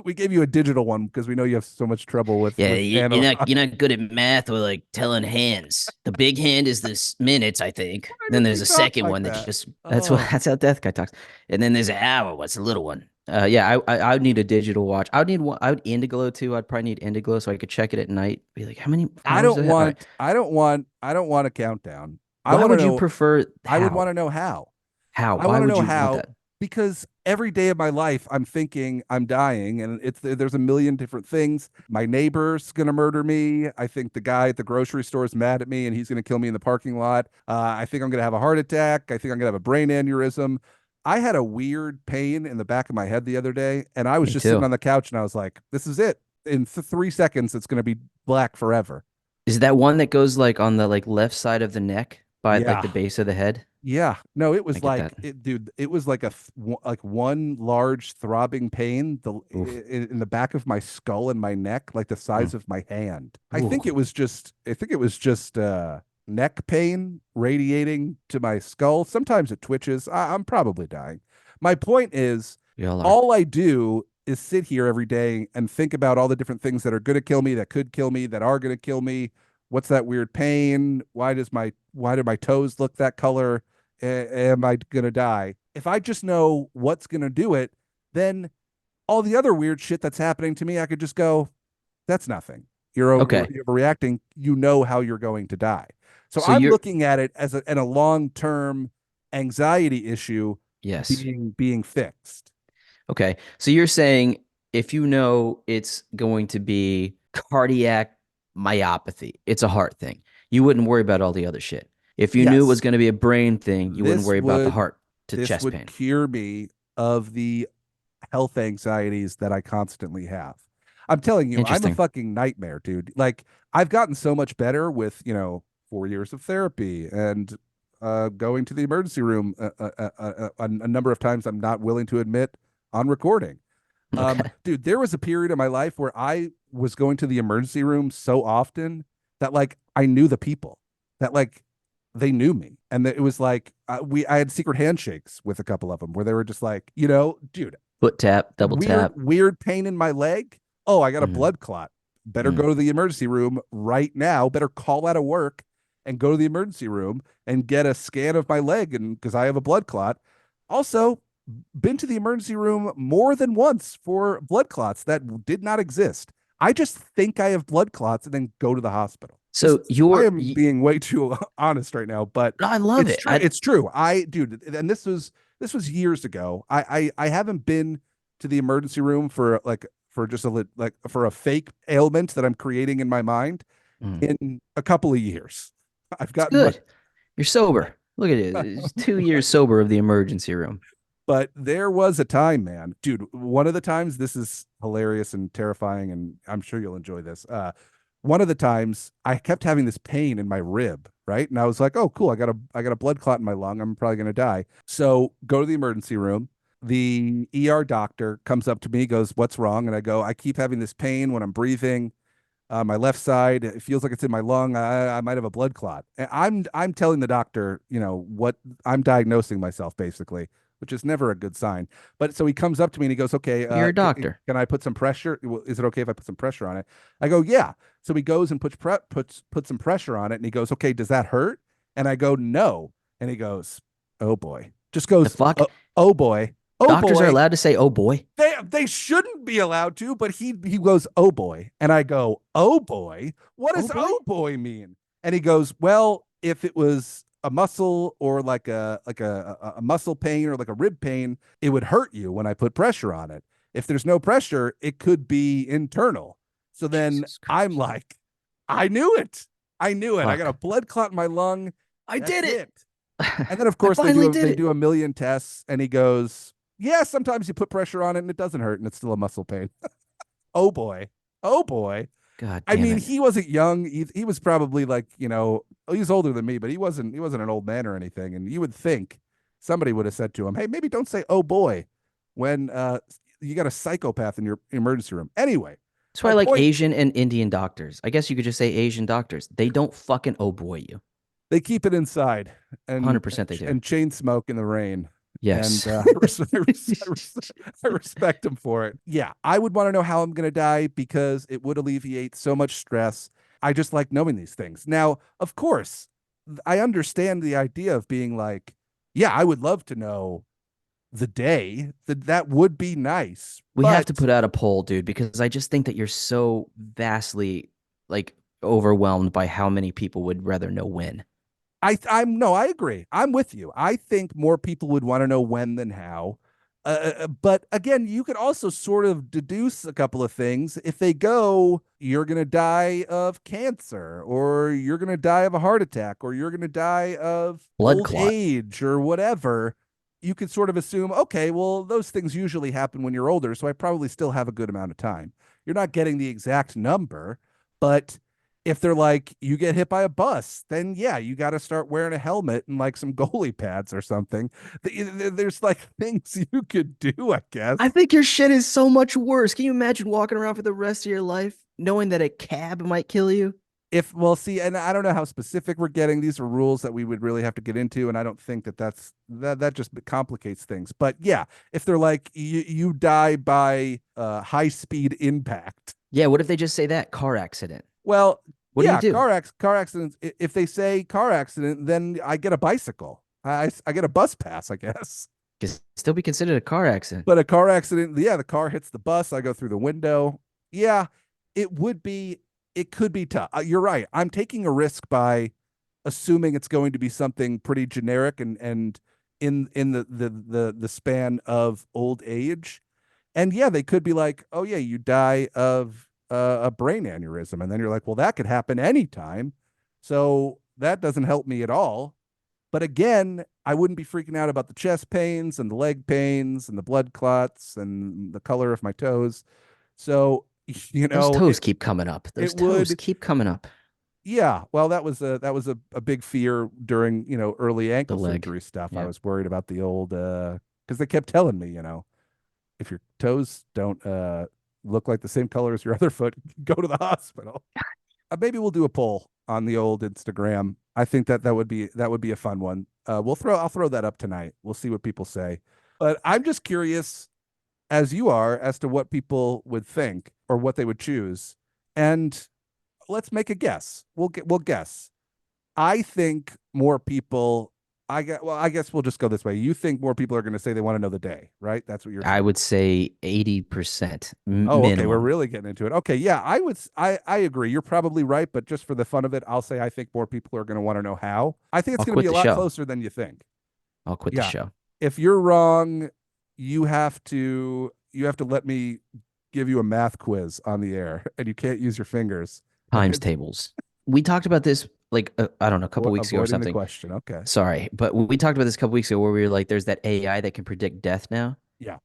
we gave you a digital one because we know you have so much trouble Yeah, with you're analog. not you're not good at math or like telling hands. The big hand is this minutes, I think. Why Then did there's we a talk second like one that that? just Oh, that's how Death Guy talks. And then there's an hour. What's the little one? Yeah, I would need a digital watch. I would need one. I would Indiglo too. I'd probably need Indiglo so I could check it at night. Be like, how many hours do I have? All right. I don't want a countdown. I Why want to would you know. prefer I would want how? to know how. How? I Why want to would know you want how that? because every day of my life I'm thinking I'm dying, and there's a million different things. My neighbor's gonna murder me. I think the guy at the grocery store is mad at me and he's gonna kill me in the parking lot. I think I'm gonna have a heart attack. I think I'm gonna have a brain aneurysm. I had a weird pain in the back of my head the other day, and I was Me just sitting too. on the couch and I was like, this is it. In 3 seconds it's gonna be black forever. Is that one that goes like on the like left side of the neck by like Yeah. the base of the head? Yeah, no, it I was get that. like dude. It was like like one large throbbing pain Oof. in the back of my skull and my neck, like the Mm. size of my hand. Ooh. I think it was just neck pain radiating to my skull. Sometimes it twitches. I'm probably dying. My point is, We all are. all I do is sit here every day and think about all the different things that are going to kill me, that could kill me, that are going to kill me. What's that weird pain? Why do my toes look that color? Am I going to die? If I just know what's going to do it, then all the other weird shit that's happening to me, I could just go, that's nothing. Okay. You're overreacting. You know how you're going to die. So So I'm you're looking at it as a long term anxiety issue yes. being fixed. Okay. So you're saying if you know it's going to be cardiac myopathy, it's a heart thing. You wouldn't worry about all the other shit. If you knew it was Yes, going to be a brain thing, you wouldn't this worry about the would heart to this chest would pain. cure me of the health anxieties that I constantly have. I'm telling you, I'm a Interesting. fucking nightmare, dude. Like I've gotten so much better with, 4 years of therapy and going to the emergency room a number of times I'm not willing to admit on recording. Okay. Dude, there was a period in my life where I was going to the emergency room so often that like I knew the people, that like they knew me, and that it was like I had secret handshakes with a couple of them where they were just like, dude, Foot tap, double weird tap. weird pain in my leg. Oh, I got a Mm, blood clot. Better mm. go to the emergency room right now. Better call out of work and go to the emergency room and get a scan of my leg, and because I have a blood clot. Also, been to the emergency room more than once for blood clots that did not exist. I just think I have blood clots and then go to the hospital. This So is, I you're, am being way too honest right now, but I love it's it. true. It's true. Dude, and this was years ago. I haven't been to the emergency room for just like for a fake ailment that I'm creating in my mind Mm. in a couple of years. I've It's gotten much. good. You're sober. Look at it. It's 2 years sober of the emergency room. But there was a time, man, dude. One of the times, this is hilarious and terrifying, and I'm sure you'll enjoy this. One of the times, I kept having this pain in my rib, right? And I was like, "Oh, cool! I got a blood clot in my lung. I'm probably gonna die." So go to the emergency room. The ER doctor comes up to me, goes, "What's wrong?" And I go, "I keep having this pain when I'm breathing. My left side, it feels like it's in my lung. I might have a blood clot." And I'm telling the doctor, what I'm diagnosing myself basically, which is never a good sign. But so he comes up to me and he goes, "Okay, You're a doctor. can I put some pressure? Is it okay if I put some pressure on it?" I go, "Yeah." So he goes and puts some pressure on it, and he goes, "Okay, does that hurt?" And I go, "No." And he goes, "Oh boy," just The goes, fuck? oh boy, oh Doctors are boy." allowed to say, "Oh boy." They shouldn't be allowed to, but he goes, "Oh boy," and I go, "Oh boy, what Oh does boy. oh boy mean?" And he goes, "Well, if it was a muscle or like a muscle pain or like a rib pain, it would hurt you when I put pressure on it. If there's no pressure, it could be internal." So then Jesus I'm Christ. like, I knew it. I knew it. I got a Fuck. blood clot in my lung. I That's did it. it. And then of I course finally did they it. do a million tests, and he goes, "Yeah, sometimes you put pressure on it and it doesn't hurt and it's still a muscle pain." Oh boy. Oh boy. God I damn mean, it. he wasn't young. He was probably like, he was older than me, but he wasn't an old man or anything. And you would think somebody would have said to him, "Hey, maybe don't say oh boy when you got a psychopath in your emergency room." Anyway, That's why my I like point, Asian and Indian doctors. I guess you could just say Asian doctors. They don't fucking oh boy you. they keep it inside and 100% they do. and chain smoke in the rain. And Yes. I respect him for it. Yeah, I would want to know how I'm going to die because it would alleviate so much stress. I just like knowing these things. Now, of course, I understand the idea of being like, yeah, I would love to know the day. That would be nice. We have to But put out a poll, dude, because I just think that you're so vastly like overwhelmed by how many people would rather know when. I'm no, I agree. I'm with you. I think more people would want to know when than how. But again, you could also sort of deduce a couple of things. If they go, you're going to die of cancer, or you're going to die of a heart attack, or you're going to die of Blood old clot. age, or whatever, you could sort of assume, okay, well, those things usually happen when you're older, so I probably still have a good amount of time. You're not getting the exact number, but if they're like, you get hit by a bus, then yeah, you got to start wearing a helmet and like some goalie pads or something. There's like things you could do, I I guess. think your shit is so much worse. Can you imagine walking around for the rest of your life knowing that a cab might kill you? If we'll see, and I don't know how specific we're getting. These are rules that we would really have to get into, and I don't think that just complicates things. But yeah, if they're like you die by high speed impact, Yeah, what if they just say that? Car accident. well, What do you yeah, do? car accidents. If they say car accident, then I get a bicycle. I get a bus pass, I guess. Could still be considered a car accident. But a car accident, yeah, the car hits the bus. I go through the window. Yeah, it would be. It could be tough. You're right. I'm taking a risk by assuming it's going to be something pretty generic and in the span of old age. And yeah, they could be like, oh yeah, you die of a brain aneurysm, and then you're like, well, that could happen anytime. So that doesn't help me at all. But again, I wouldn't be freaking out about the chest pains and the leg pains and the blood clots and the color of my toes. So, Those it toes keep coming up. Those it toes would, keep coming up. yeah. Well, that was a big fear during, early The ankle leg. surgery stuff. I Yeah. was worried about the old because they kept telling me, if your toes don't look like the same color as your other foot, go to the hospital. Maybe we'll do a poll on the old Instagram. I think that would be a fun one. I'll throw that up tonight. We'll see what people say. But I'm just curious, as you are, as to what people would think or what they would choose. And let's make a guess. We'll guess. I think more people. I guess we'll just go this way. You think more people are going to say they want to know the day, right? That's what you're I thinking. would say 80% Oh, okay. We're minimum. really getting into it. Okay, yeah, I agree. You're probably right, but just for the fun of it, I'll say I think more people are going to want to know how. I think it's I'll going to be quit a the lot show. closer than you think. I'll quit the Yeah. show. If you're wrong, you have to let me give you a math quiz on the air, and you can't use your fingers. Times And tables. We talked about this like I don't know, a couple weeks ago or avoiding the something. question. Okay. Sorry, but we talked about this a couple weeks ago where we were like, there's that AI that can predict death now. Yeah.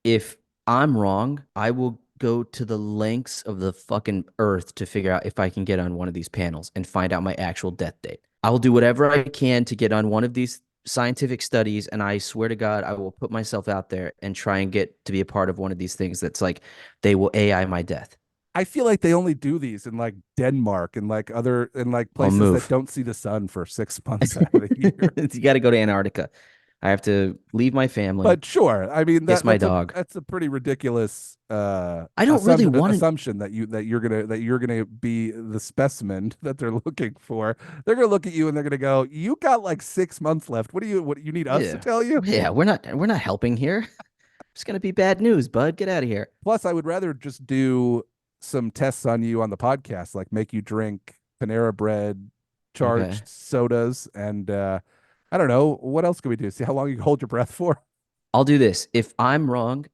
If I'm wrong, I will go to the lengths of the fucking earth to figure out if I can get on one of these panels and find out my actual death date. I will do whatever I can to get on one of these scientific studies, and I swear to God, I will put myself out there and try and get to be a part of one of these things that's like they will AI my death. I feel like they only do these in like Denmark and like other in like I'll places that move. don't see the sun for 6 months out of the year. You got to go to Antarctica. I have to leave my family, But sure, I mean kiss that my that's a dog. that's a pretty ridiculous I don't really want to. assumption that you're gonna be the specimen that they're looking for. They're gonna look at you and they're gonna go, "You got like 6 months left. What you need us to Yeah, tell you?" yeah. We're not helping here. It's gonna be bad news, bud. Get out of here. Plus, I would rather just do some tests on you on the podcast, like make you drink Panera Bread Okay. charged sodas, and I don't know what else can we do. See how long you can hold your breath for. I'll do this. If I'm wrong,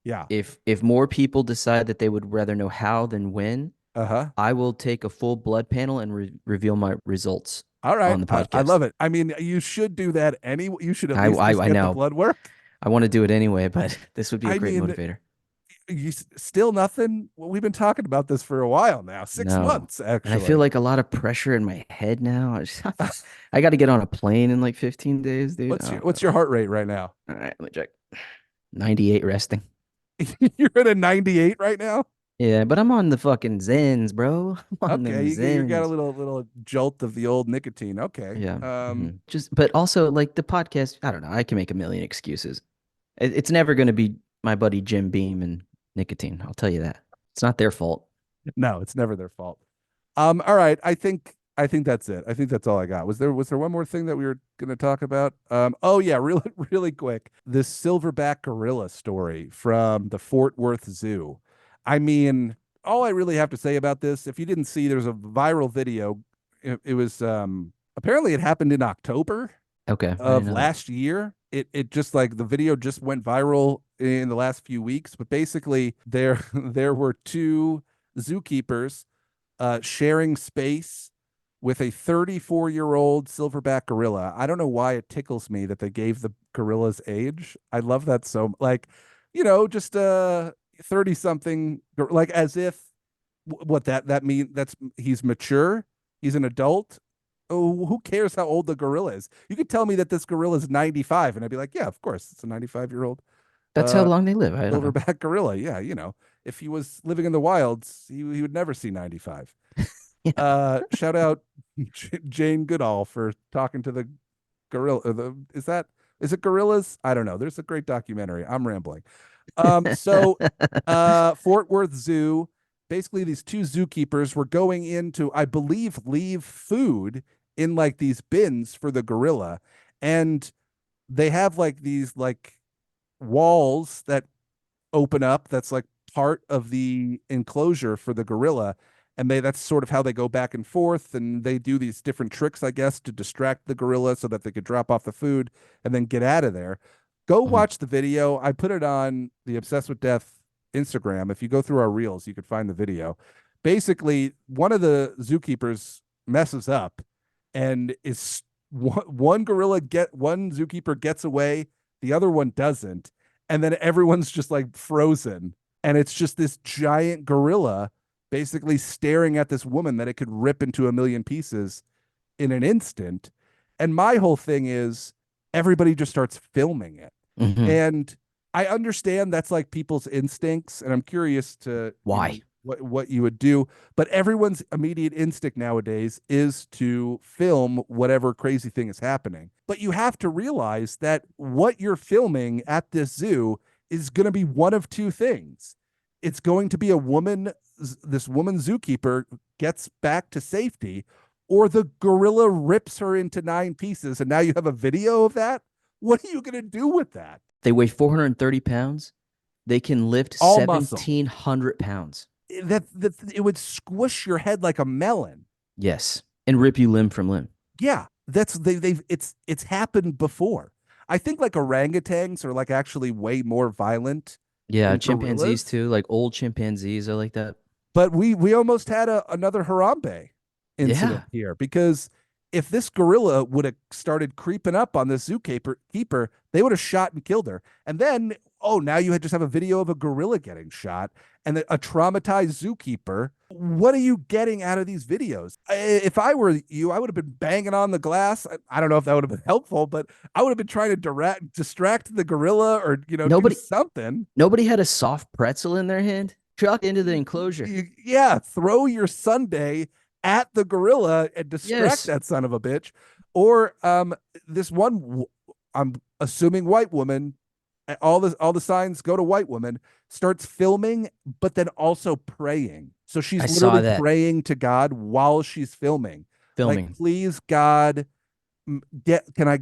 Yeah. if more people decide that they would rather know how than when, Uh huh. I will take a full blood panel and reveal my results All right. on the I podcast. love it. I mean, you should do that anyway. You should at I least just I, I get the know blood work. I want to do it anyway, but this would be a I great mean, motivator. still nothing. Well, we've been talking about this for a while now, six No. months And I feel actually. like a lot of pressure in my head now. I got to get on a plane in like 15 days, dude. What's your heart rate right now? All right, let me check. 98 resting. You're at a 98 right now. Yeah, but I'm on the fucking Zens, bro. I'm on Okay, them you got a Zens. little jolt of the old nicotine. Okay. Yeah. Just, but also like the podcast, I don't know. I can make a million excuses. It's never going to be my buddy Jim Beam and nicotine. I'll tell you that. It's not their fault. No, it's never their fault. All right. I think that's it. I think that's all I got. Was there one more thing that we were going to talk about? Oh yeah, really really quick. This silverback gorilla story from the Fort Worth Zoo. I mean, all I really have to say about this, if you didn't see, there's a viral video. It was apparently it happened in October. Okay, I didn't of know that. last year. It just like the video just went viral in the last few weeks, but basically there there were two zookeepers sharing space with a 34-year-old silverback gorilla. I don't know why it tickles me that they gave the gorilla's age. I love that so like, just 30 something, like as if what that mean that's he's mature, he's an adult. Oh, who cares how old the gorilla is? You could tell me that this gorilla is 95 and I'd be like, yeah, of course, it's a 95-year-old That's how uh long they live. I don't know. silverback gorilla. Yeah, if he was living in the wilds, he would never see 95. Yeah. Shout out Jane Goodall for talking to the gorilla. Is it gorillas? I don't know. There's a great documentary. I'm rambling. So Fort Worth Zoo, basically these two zookeepers were going in to, I believe, leave food in like these bins for the gorilla. And they have like these like walls that open up that's like part of the enclosure for the gorilla, and that's sort of how they go back and forth, and they do these different tricks, I guess, to distract the gorilla so that they could drop off the food and then get out of there. Go Mhm. watch the video. I put it on the Obsessed with Death Instagram. If you go through our reels, you could find the video. Basically, one of the zookeepers messes up and is one zookeeper gets away, the other one doesn't, and then everyone's just like frozen, and it's just this giant gorilla basically staring at this woman that it could rip into a million pieces in an instant. And my whole thing is everybody just starts filming it. Mhm. And I understand that's like people's instincts, and I'm curious to, Why? what you would do, but everyone's immediate instinct nowadays is to film whatever crazy thing is happening. But you have to realize that what you're filming at this zoo is going to be one of two things. It's going to be this woman zookeeper gets back to safety, or the gorilla rips her into nine pieces, and now you have a video of that. What are you going to do with that? They weigh 430 pounds. They can lift All muscle. 1,700 pounds. That it would squish your head like a melon. Yes. And rip you limb from limb. Yeah, they've it's happened before. I think like orangutans are like actually way more violent Yeah, than chimpanzees gorillas. too. Like old chimpanzees are like that. But we almost had another Harambe incident Yeah. here, because if this gorilla would have started creeping up on this keeper, they would have shot and killed her. And then, oh, now you just have a video of a gorilla getting shot and a traumatized zookeeper. What are you getting out of these videos? If I were you, I would have been banging on the glass. I don't know if that would have been helpful, but I would have been trying to distract the gorilla, or do Nobody something. nobody had a soft pretzel in their hand. Truck into the enclosure. Yeah, throw your sundae at the gorilla and distract Yes. that son of a bitch. Or this one, I'm assuming white woman, all the signs go to white woman, starts filming, but then also praying. So I she's saw literally that praying to God while she's filming. Like, filming. please, God, can I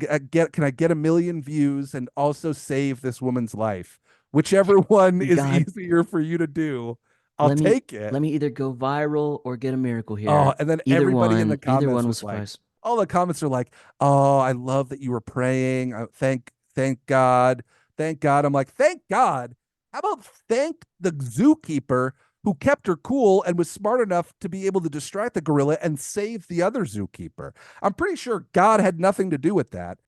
get a million views and also save this woman's life? Whichever one is God, easier for you to do, I'll let me take it. let me either go viral or get a miracle Oh, here. and then everybody in the Either comments one will was like, suffice. all the comments are like, "Oh, I love that you were praying. Thank God, thank God." I'm like, "Thank God." How about thank the zookeeper who kept her cool and was smart enough to be able to distract the gorilla and save the other zookeeper? I'm pretty sure God had nothing to do with that.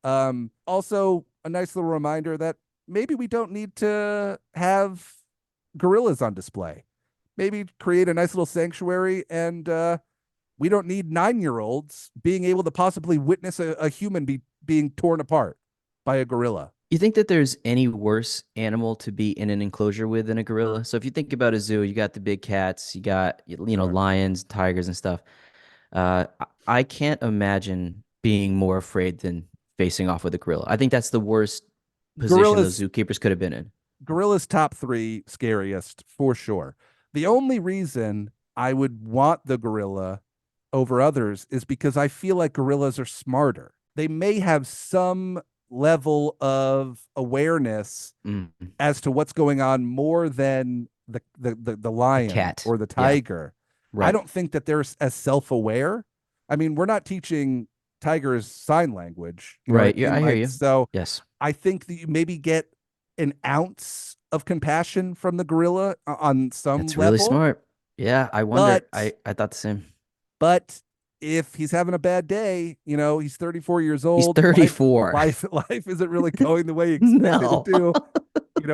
Also, a nice little reminder that maybe we don't need to have gorillas on display. Maybe create a nice little sanctuary, and we don't need 9-year-olds being able to possibly witness a human being torn apart by a gorilla. You think that there's any worse animal to be in an enclosure with than a gorilla? So if you think about a zoo, you got the big cats, you got Sure. lions, tigers, and stuff. I can't imagine being more afraid than facing off with a gorilla. I think that's the worst position those Gorillas, zookeepers could have been in. gorillas top three scariest for sure. The only reason I would want the gorilla over others is because I feel like gorillas are smarter. They may have some level of awareness Mm, as to what's going on more than the a lion cat. or the Yeah, tiger. I right. don't think that they're as self-aware. I mean, we're not teaching tiger is sign language. You know what Right. I Yeah, mean? I hear Like, you. so Yes. I think that you maybe get an ounce of compassion from the gorilla on some That's really level, smart. Yeah, I wonder. but I thought the same. but if he's having a bad day, he's 34 years He's old. Life, 34. life isn't really going the way he expected it No. to.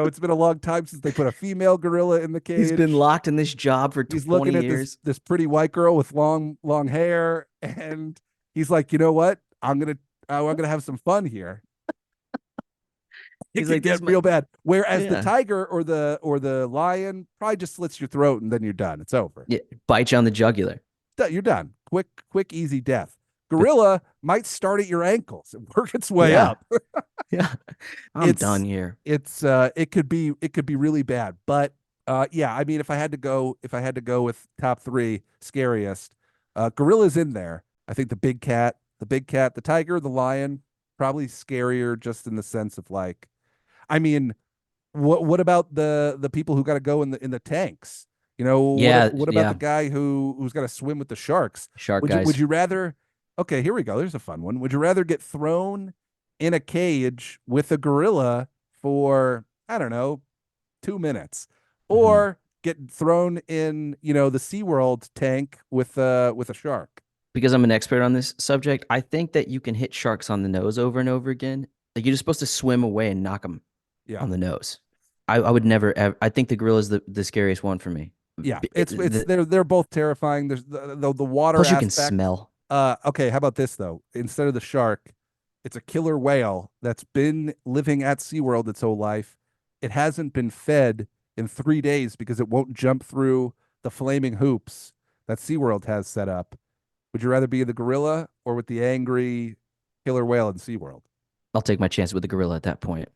It's been a long time since they put a female gorilla in the He's been cage. locked in this job for He's 20 looking at this years. this pretty white girl with long hair, and he's like, you know what? I'm gonna have some fun here. It He's could like, this is get my, real bad. Whereas the yeah. tiger or the lion probably just slits your throat and then you're done. It's over. Yeah. Bite you on the jugular. You're done. Quick, easy death. But Gorilla might start at your ankles and work its way yeah. up. Yeah. I'm done It's here. it could be really bad. But yeah, I mean if I had to go with top three scariest, gorilla's in there. I think the big cat, the tiger, the lion, probably scarier just in the sense of like, I mean, what about the people who got to go in the tanks? Yeah. What about the Yeah. guy who's got to swim with the sharks? Shark Would guys. you rather? Okay, here we go. There's a fun one. Would you rather get thrown in a cage with a gorilla for, I don't know, 2 minutes, Mhm. or get thrown in the SeaWorld tank with a shark? Because I'm an expert on this subject, I think that you can hit sharks on the nose over and over again. Like you're just supposed to swim away and knock them Yeah. on the nose. I would never ever, I think the gorilla is the scariest one for me. Yeah, it's they're both terrifying. There's the water Plus you can aspect. smell. Okay, how about this though? Instead of the shark, it's a killer whale that's been living at SeaWorld its whole life. It hasn't been fed in 3 days because it won't jump through the flaming hoops that SeaWorld has set up. Would you rather be the gorilla or with the angry killer whale in SeaWorld? I'll take my chance with the gorilla at that point.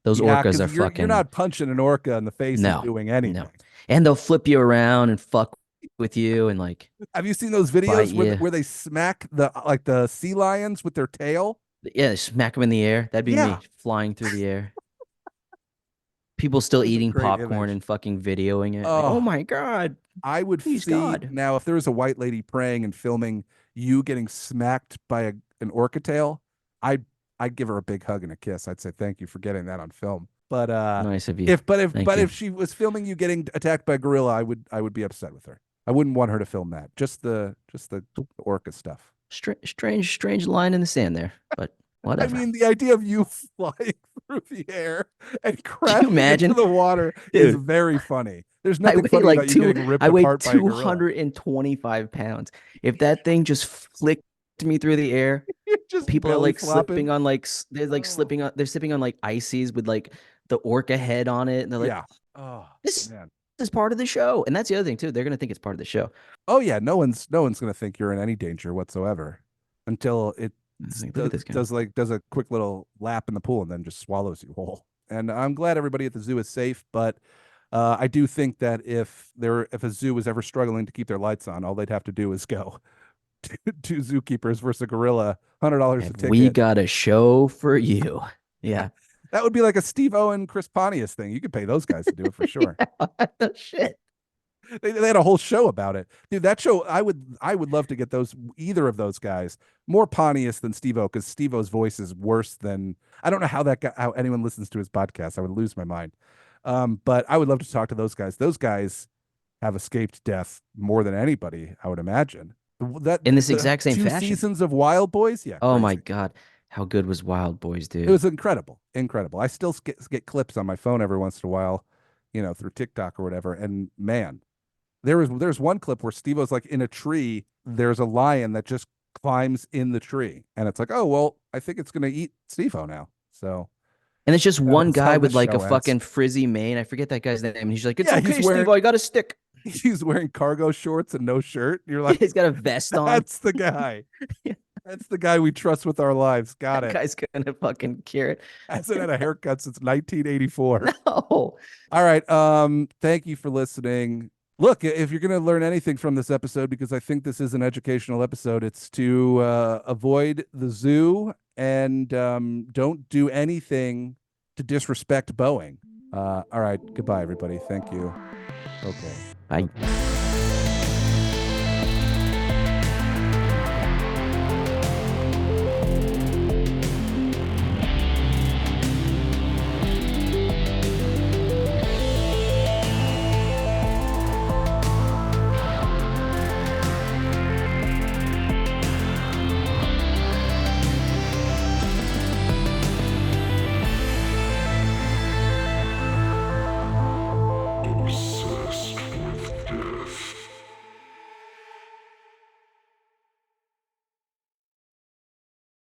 Those Yeah, orcas because are you're fucking not punching an orca in the face and no, doing no. anything. And they'll flip you around and fuck with you and like Have you seen those bite videos where you. where they smack the sea lions with their tail? Yeah, smack them in the air. That'd be Yeah, me flying through the air. People still that is a eating great popcorn image. and fucking videoing it. Like, oh Oh, my God, I would please see God. now if there was a white lady praying and filming you getting smacked by an orca tail, I'd give her a big hug and a kiss. I'd say thank you for getting that on film. But Nice of you. if Thank you. she was filming you getting attacked by a gorilla, I would be upset with her. I wouldn't want her to film that. Just the orca stuff. Strange line in the sand there, but I whatever. mean, the idea of you flying through the air and Can you crashing into imagine, the water is dude? very funny. There's I nothing weigh funny like about you two. getting ripped I weigh apart by a gorilla. 225 pounds. If that thing just flicked me through the air, You're just people are belly like flopping. slipping on like they're like Oh, slipping on. They're sipping on like ices with like the orca head on it, and they're like, yeah. Oh, "This man. is part of the show." And that's the other thing too. They're gonna think it's part of the show. Oh, yeah. No one's gonna think you're in any danger whatsoever until it Like, look at this guy. does a quick little lap in the pool and then just swallows you whole. And I'm glad everybody at the zoo is safe, but I do think that if a zoo was ever struggling to keep their lights on, all they'd have to do is go to zookeepers versus a gorilla, $100 a Have we ticket. got a show for you? Yeah. Yeah. That would be like a Steve Owen, Chris Pontius thing. You could pay those guys to do it for sure. Shit. They had a whole show about it, dude. That show, I would love to get either of those guys. More Pontius than Steve-O, because Steve-O's voice is worse than, I don't know how anyone listens to his podcast. I would lose my mind. But I would love to talk to those guys. Those guys have escaped death more than anybody, I would imagine. That In this the exact same two fashion. seasons of Wild Boys, yeah, Oh my crazy. God. How good was Wild Boys, It dude? was incredible, incredible. I still get clips on my phone every once in a while, through TikTok or whatever. And man, there's one clip where Steve-O's like in a tree. There's a lion that just climbs in the tree, and it's like, oh well, I think it's gonna eat Steve-O now. So And it's just one that's how guy this with like a show ends. fucking frizzy mane. I forget that guy's name. And he's like, it's Yeah, he's okay, Steve. wearing I got a stick. he's wearing cargo shorts and no shirt. You're like, He's got a vest on. that's the guy. That's the guy we trust with our lives. Got That it. guy's gonna fucking cure it. Hasn't had a haircut since 1984. No. All right. Thank you for listening. Look, if you're going to learn anything from this episode, because I think this is an educational episode, it's to avoid the zoo and don't do anything to disrespect Boeing. All right. Goodbye, everybody. Thank you. Okay. I Okay.